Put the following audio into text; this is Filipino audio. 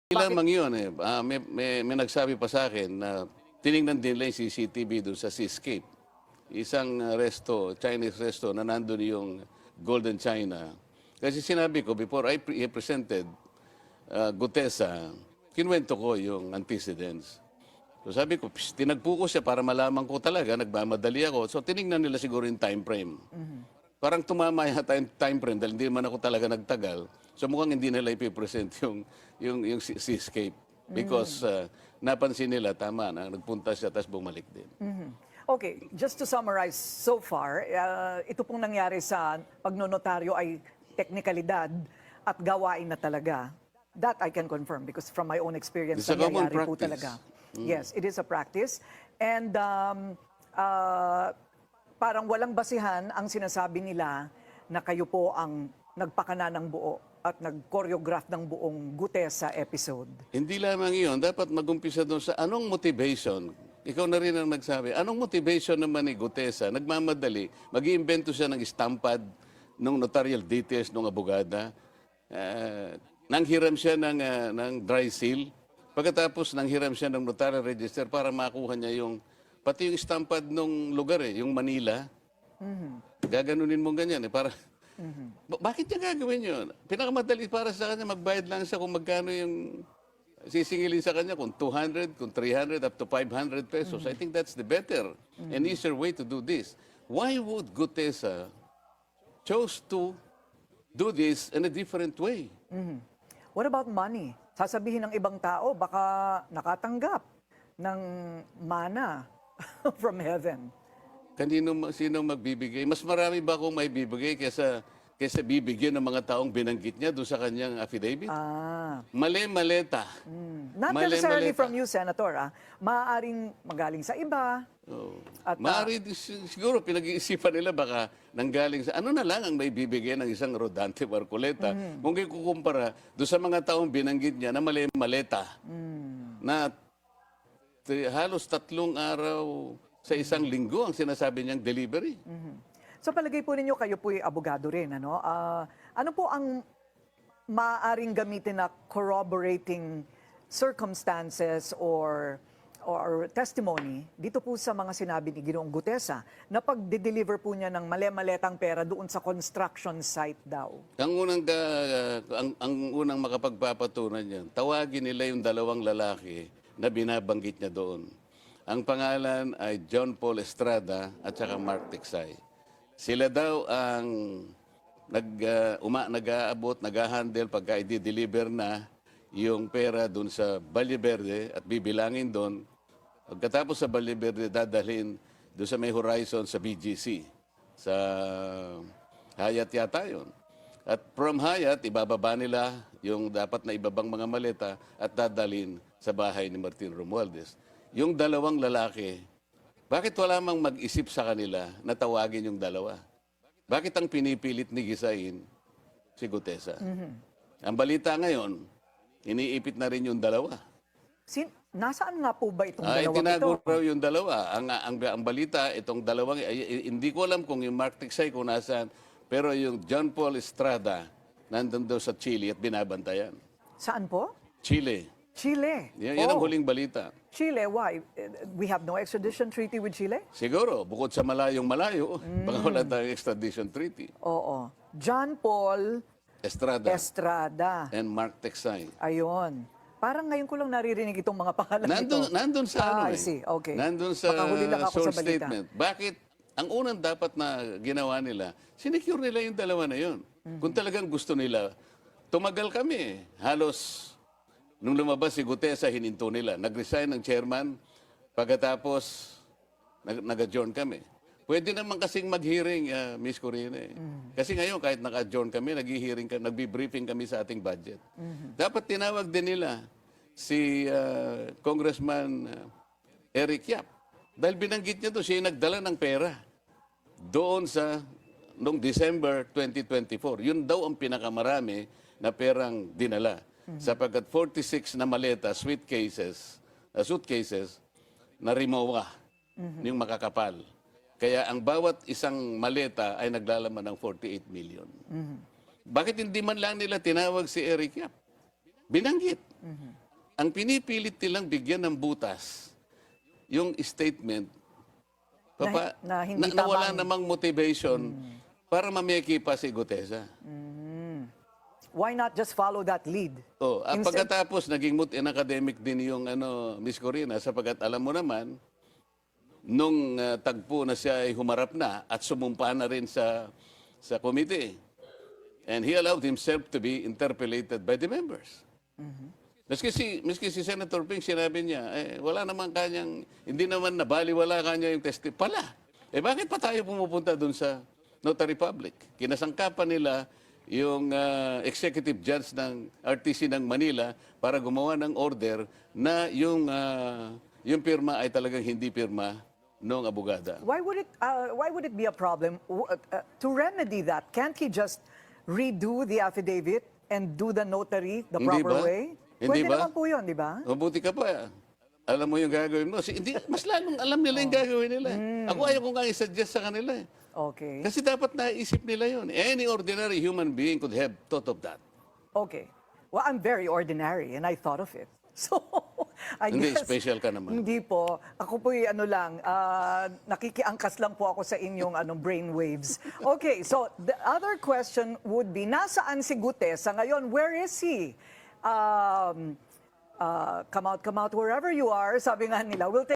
Hindi lamang yun eh. May nagsabi pa sa akin na tinignan din nila yung CCTV doon sa Seascape. Isang Chinese resto na nandun yung Golden China. Kasi sinabi ko, before I presented Gutesa, kinwento ko yung antecedents. So sabi ko, tinagpo ko siya para malaman ko talaga, nagmamadali ako. So tinignan nila siguro yung time frame. Parang tumama yata yung time frame dahil hindi naman ako talaga nagtagal. So mukhang hindi nila ipipresent yung Seascape. Because napansin nila, tama na, nagpunta siya tapos bumalik din. Okay, just to summarize so far, ito pong nangyari sa pagnonotaryo ay teknikalidad at gawain na talaga. That I can confirm because from my own experience, It's a common nangyayari po practice. talaga. Yes, it is a practice. And parang walang basihan ang sinasabi nila na kayo po ang nagpakana ng buo at nag-choreograph ng buong Gutesa episode. Hindi lamang iyon, dapat mag-umpisa doon sa anong motivation. Ikaw na rin ang nagsabi, anong motivation naman ni Gutesa? Nagmamadali, mag-iimbento siya ng estampad ng notarial details ng abogada. Nanghiram siya ng dry seal. Pagkatapos nanghiram siya ng notarial register para makuha niya pati yung estampad ng lugar yung Manila. Gaganunin mo ganyan para... Bakit niya gagawin yun? Pinakamadali para sa kanya, magbayad lang siya kung magkano yung sisingilin sa kanya, kung 200, kung 300, up to 500 pesos. I think that's the better and easier way to do this. Why would Gutesa chose to do this in a different way? What about money? Sasabihin ng ibang tao, baka nakatanggap ng mana from heaven. Sino magbibigay? Mas marami ba akong may bibigay kaysa bibigyan ng mga taong binanggit niya doon sa kanyang affidavit? Mali-maleta. Not necessarily from you, Senator. Maaaring magaling sa iba. At, siguro pinag-iisipan nila baka nanggaling sa... Ano na lang ang may bibigay ng isang Rodante Marcoleta kung kukumpara doon sa mga taong binanggit niya na mali-maleta na halos 3 araw sa isang linggo ang sinasabi niyang delivery. So palagay po ninyo, kayo po'y abogado rin. Ano po ang maaaring gamitin na corroborating circumstances or testimony dito po sa mga sinabi ni Ginoong Gutesa na pag-deliver po niya ng mali-maletang pera doon sa construction site daw? Ang unang makapagpapatunan niyan, tawagin nila yung 2 lalaki na binabanggit niya doon. Ang pangalan ay John Paul Estrada at saka Mark Tiksay. Sila daw ang nag-aabot, nag-handle pagka i-deliver na yung pera doon sa Valle Verde at bibilangin doon. Pagkatapos sa Valle Verde, dadalhin doon sa may horizon sa BGC. Sa Hyatt yata yun. At from Hyatt, ibababa nila yung dapat na ibabang mga maleta at dadalhin sa bahay ni Martin Romualdez. Yung 2 lalaki, bakit wala mang mag-isip sa kanila na tawagin yung 2? Bakit ang pinipilit ni Gisain si Gutesa? Ang balita ngayon, iniipit na rin yung 2. Nasaan nga po ba itong dalawang ito? Tinago raw yung 2. Ang balita, itong 2, hindi ko alam kung yung Mark Tiksay kung nasaan, pero yung John Paul Estrada, nandun daw sa Chile at binabantayan. Saan po? Chile. Chile. Yan ang huling balita. Chile, why? We have no extradition treaty with Chile? Siguro, bukod sa malayo, baka wala tayong extradition treaty. Oo. John Paul Estrada and Mark Tiksay. Ayun. Parang ngayon ko lang naririnig itong mga pangalan ito. Nandun sa I see. Okay. Nandun sa Baka huli lang ako source sa balita. statement. Bakit? Ang unang dapat na ginawa nila, sinecure nila yung 2 na yun. Kung talagang gusto nila, tumagal kami. Halos, nung lumabas si Gutesa, hininto nila. Nag-resign ng chairman, pagkatapos nag-adjourn kami. Pwede naman kasing mag-hearing, Miss Corina. Kasi ngayon, kahit naka-adjourn kami, nag-briefing kami sa ating budget. Dapat tinawag din nila si Congressman Eric Yap. Dahil binanggit niya to, siya yung nagdala ng pera doon noong December 2024. Yun daw ang pinakamarami na perang dinala. Sapagkat 46 na maleta, suitcases, na Rimowa, yung makakapal. Kaya ang bawat isang maleta ay naglalaman ng 48 million. Bakit hindi man lang nila tinawag si Eric Yap? Binanggit. ang pinipilit nilang bigyan ng butas yung statement Na hindi na wala tamang- namang motivation para mameki pa si Gutesa. Why not just follow that lead? Oh, at Instead- pagkatapos naging academic din yung Miss Corina sapagkat alam mo naman nung tagpo na siya ay humarap na at sumumpa na rin sa committee. And he allowed himself to be interpellated by the members. Maski si Senator Ping, sinabi niya, wala naman kanyang, hindi naman nabaliwala kanya yung testi. Pala, bakit pa tayo pumupunta dun sa Notary Public? Kinasangkapan nila yung executive judge ng RTC ng Manila para gumawa ng order na yung pirma ay talagang hindi pirma ng abogada. Why would it be a problem to remedy that? Can't he just redo the affidavit and do the notary the Hindi proper ba? way? Hindi Pwede ba? naman po yun, di ba? Mabuti ka pa. Alam mo yung gagawin mo. Hindi, mas lalong alam nila yung gagawin nila. Ako ayaw ko nga i-suggest sa kanila. Okay. Kasi dapat naisip nila yun. Any ordinary human being could have thought of that. Okay. Well, I'm very ordinary and I thought of it. So, I Hindi, guess... special ka naman. Hindi po. Ako po nakikiangkas lang po ako sa inyong brain waves. Okay, so the other question would be, nasaan si Gutesa ngayon? Where is he? Come out wherever you are, sabi nga nila. We'll take